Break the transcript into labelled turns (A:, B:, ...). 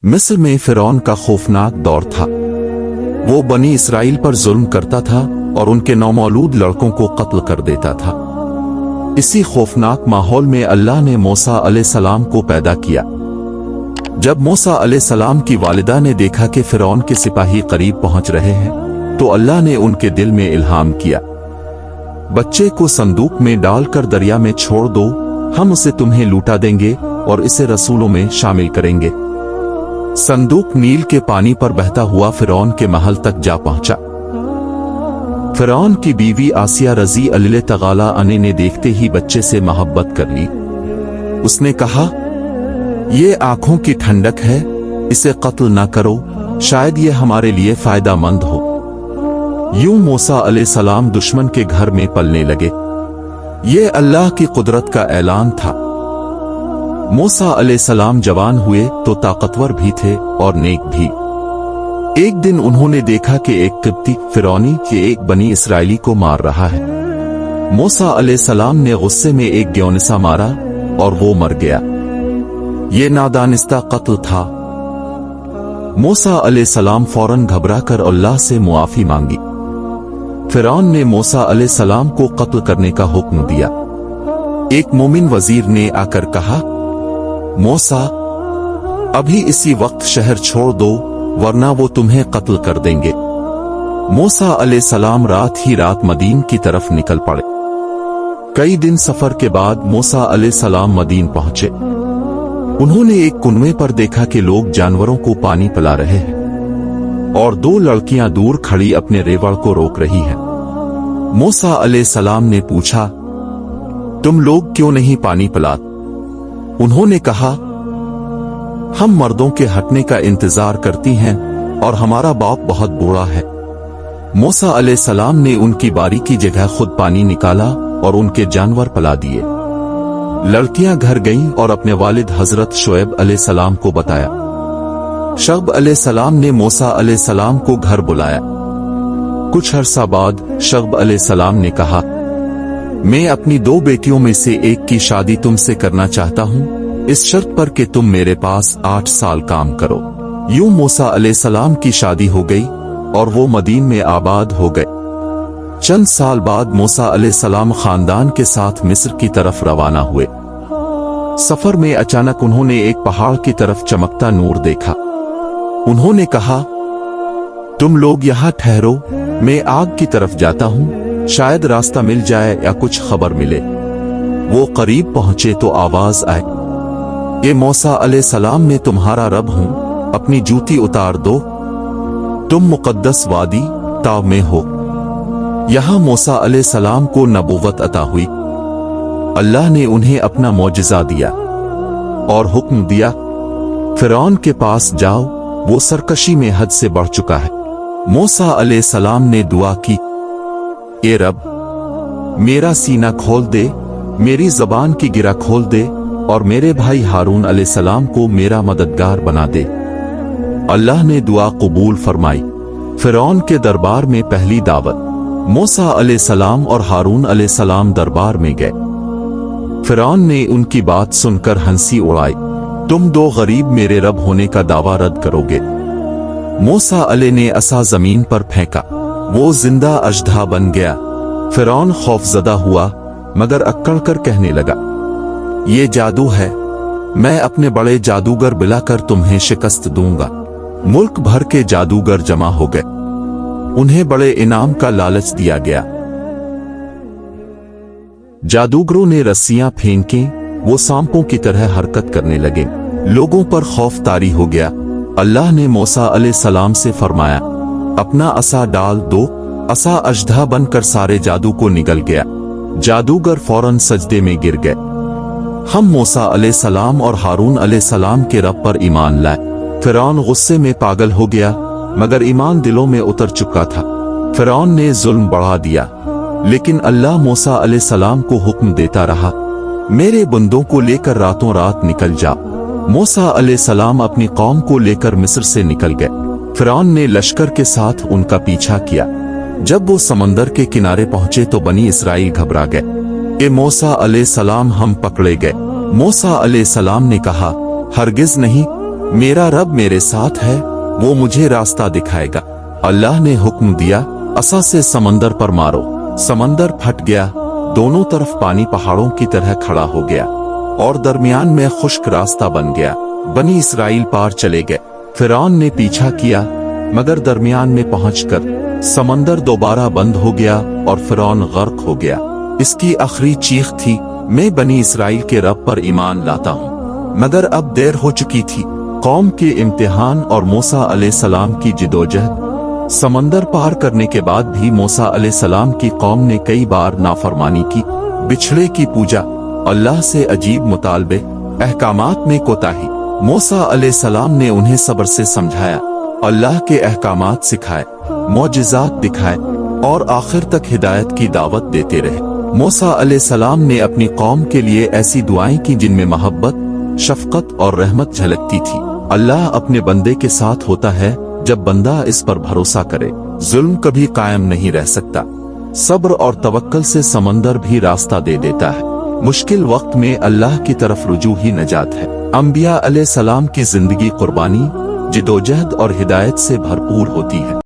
A: मिस्र में फिरौन का खौफनाक दौर था। वो बनी इसराइल पर जुल्म करता था और उनके नौमौलूद लड़कों को कत्ल कर देता था। इसी खौफनाक माहौल में अल्लाह ने मूसा अलैहिस्सलाम को पैदा किया। जब मूसा अलैहिस्सलाम की वालिदा ने देखा कि फिरौन के सिपाही करीब पहुंच रहे हैं, तो अल्लाह ने उनके दिल में इल्हाम किया, बच्चे को संदूक में डालकर दरिया में छोड़ दो, हम उसे तुम्हें लूटा देंगे और इसे रसूलों में शामिल करेंगे। संदूक नील के पानी पर बहता हुआ फिरौन के महल तक जा पहुंचा। फिरौन की बीवी आसिया रजी अल्लाह तआला अन्हा ने देखते ही बच्चे से मोहब्बत कर ली। उसने कहा, ये आंखों की ठंडक है, इसे कत्ल ना करो, शायद ये हमारे लिए फायदा मंद हो। यूं मूसा अलैहिस्सलाम दुश्मन के घर में पलने लगे। ये अल्लाह की कुदरत का ऐलान था। मूसा अलैहिस्सलाम जवान हुए तो ताकतवर भी थे और नेक भी। एक दिन उन्होंने देखा कि एक किब्ती फिरौनी के एक बनी इसराइली को मार रहा है। मूसा अलैहिस्सलाम ने गुस्से में एक ग्योनिसा मारा और वो मर गया। ये नादानिस्ता कत्ल था। मूसा अलैहिस्सलाम फौरन घबराकर अल्लाह से मुआफी मांगी। फिरौन ने मूसा अलैहिस्सलाम को कत्ल करने का हुक्म दिया। एक मोमिन वजीर ने आकर कहा, मूसा, अभी इसी वक्त शहर छोड़ दो, वरना वो तुम्हें कत्ल कर देंगे। मूसा अलैहिस्सलाम रात ही रात मदीन की तरफ निकल पड़े। कई दिन सफर के बाद मूसा अलैहिस्सलाम मदीन पहुंचे। उन्होंने एक कुनवे पर देखा कि लोग जानवरों को पानी पिला रहे हैं और दो लड़कियां दूर खड़ी अपने रेवड़ को रोक रही हैं। मूसा अलैहिस्सलाम ने पूछा, तुम लोग क्यों नहीं पानी पिलाते? उन्होंने कहा, हम मर्दों के हटने का इंतजार करती हैं और हमारा बाप बहुत बूढ़ा है। मूसा अलैहिस्सलाम ने उनकी बारी की जगह खुद पानी निकाला और उनके जानवर पिला दिए। लड़कियां घर गईं और अपने वालिद हजरत शुएब अलैहिस्सलाम को बताया। शुएब अलैहिस्सलाम ने मूसा अलैहिस्सलाम को घर बुलाया। कुछ अरसा बाद शुएब अलैहिस्सलाम ने कहा, मैं अपनी दो बेटियों में से एक की शादी तुमसे करना चाहता हूं, इस शर्त पर कि तुम मेरे पास 8 साल काम करो। यूं मूसा अलैहिस्सलाम की शादी हो गई और वो मदीन में आबाद हो गए। चंद साल बाद मूसा अलैहिस्सलाम खानदान के साथ मिस्र की तरफ रवाना हुए। सफर में अचानक उन्होंने एक पहाड़ की तरफ चमकता नूर देखा। उन्होंने कहा, तुम लोग यहां ठहरो, मैं आग की तरफ जाता हूं, शायद रास्ता मिल जाए या कुछ खबर मिले। वो करीब पहुंचे तो आवाज आई, ये मूसा अलैहिस्सलाम, मैं तुम्हारा रब हूं, अपनी जूती उतार दो, तुम मुकद्दस वादी ताव में हो। यहां मूसा अलैहिस्सलाम को नबूवत अता हुई। अल्लाह ने उन्हें अपना मौजिज़ा दिया और हुक्म दिया, फिरौन के पास जाओ, वो सरकशी में हद से बढ़ चुका है। मूसा अलैहिस्सलाम ने दुआ की, ए रब, मेरा सीना खोल दे, मेरी जबान की गिरा खोल दे और मेरे भाई हारून अलैहिस्सलाम को मेरा मददगार बना दे। अल्लाह ने दुआ कबूल फरमाई। फिरौन के दरबार में पहली दावत। मूसा अलैहिस्सलाम और हारून अलैहिस्सलाम दरबार में गए। फिरौन ने उनकी बात सुनकर हंसी उड़ाई, तुम दो गरीब मेरे रब होने का दावा रद्द करोगे। मूसा अलैहि ने असा जमीन पर फेंका, वो जिंदा अजदा बन गया। फिरौन खौफजदा हुआ मगर अक्कड़ कर कहने लगा, ये जादू है, मैं अपने बड़े जादूगर बुलाकर तुम्हें शिकस्त दूंगा। मुल्क भर के जादूगर जमा हो गए। उन्हें बड़े इनाम का लालच दिया गया। जादूगरों ने रस्सियां फेंकी, वो सांपों की तरह हरकत करने लगे। लोगों पर खौफ तारी हो गया। अल्लाह ने मूसा अलैहिस्सलाम से फरमाया, अपना असा डाल दो। असा अजदा बनकर सारे जादू को निगल गया। जादूगर फौरन सजदे में गिर गए। हम मूसा अलैहिस्सलाम और हारून अलैहिस्सलाम के रब पर ईमान लाए। फिरौन गुस्से में पागल हो गया, मगर ईमान दिलों में उतर चुका था। फिरौन ने जुल्म बढ़ा दिया, लेकिन अल्लाह मूसा अलैहिस्सलाम को हुक्म देता रहा, मेरे बंदों को लेकर रातों रात निकल जाओ। मूसा अलैहिस्सलाम अपनी कौम को लेकर मिस्र से निकल गए। फिरौन ने लश्कर के साथ उनका पीछा किया। जब वो समंदर के किनारे पहुंचे तो बनी इसराइल घबरा गए। ए मूसा अलैहिस्सलाम, हम पकड़े गए। मूसा अलैहिस्सलाम ने कहा, हरगिज नहीं, मेरा रब मेरे साथ है, वो मुझे रास्ता दिखाएगा। अल्लाह ने हुक्म दिया, असा से समंदर पर मारो। समंदर फट गया, दोनों तरफ पानी पहाड़ों की तरह खड़ा हो गया और दरमियान में खुश्क रास्ता बन गया। बनी इसराइल पार चले गए। फिरौन ने पीछा किया, मगर दरमियान में पहुंचकर समंदर दोबारा बंद हो गया और फिरौन गर्क हो गया। इसकी आखिरी चीख थी, मैं बनी इसराइल के रब पर ईमान लाता हूँ। मगर अब देर हो चुकी थी। कौम के इम्तिहान और मूसा अलैहिस्सलाम की जिदोजहद। समंदर पार करने के बाद भी मूसा अलैहिस्सलाम की कौम ने कई बार नाफरमानी की, बिछड़े की पूजा, अल्लाह से अजीब मुतालबे, अहकामात में कोताही। मूसा अलैहिस्सलाम ने उन्हें सब्र से समझाया, अल्लाह के अहकामात सिखाए, मौजिज़ात दिखाए और आखिर तक हिदायत की दावत देते रहे। मूसा अलैहिस्सलाम ने अपनी कौम के लिए ऐसी दुआएं की जिनमें मोहब्बत, शफकत और रहमत झलकती थी। अल्लाह अपने बंदे के साथ होता है जब बंदा इस पर भरोसा करे। जुल्म कभी कायम नहीं रह सकता। सब्र और तवक्कल से समंदर भी रास्ता दे देता है। मुश्किल वक्त में अल्लाह की तरफ रुजू ही नजात है। अंबिया अलैहिस्सलाम की जिंदगी कुर्बानी, जिदोजहद और हिदायत से भरपूर होती है।